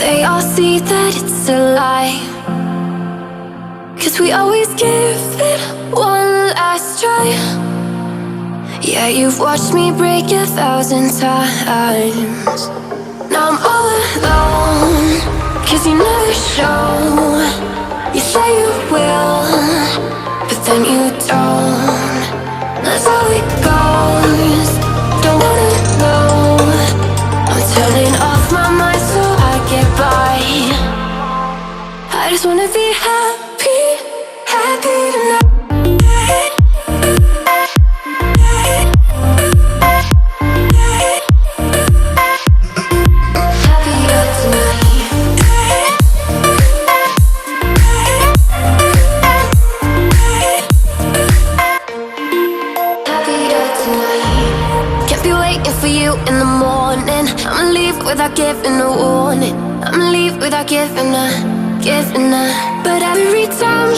they all see that it's a lie. 'Cause we always give it one last try. Yeah, you've watched me break 1,000 times. Now I'm all alone, 'cause you never show. You say you will, but then you don't. That's how it goes. Don't wanna know. I'm turning off my mind so I get by. I just wanna be happy, happy tonight. For you in the morning, I'ma leave without giving a warning. I'ma leave without giving a. But every time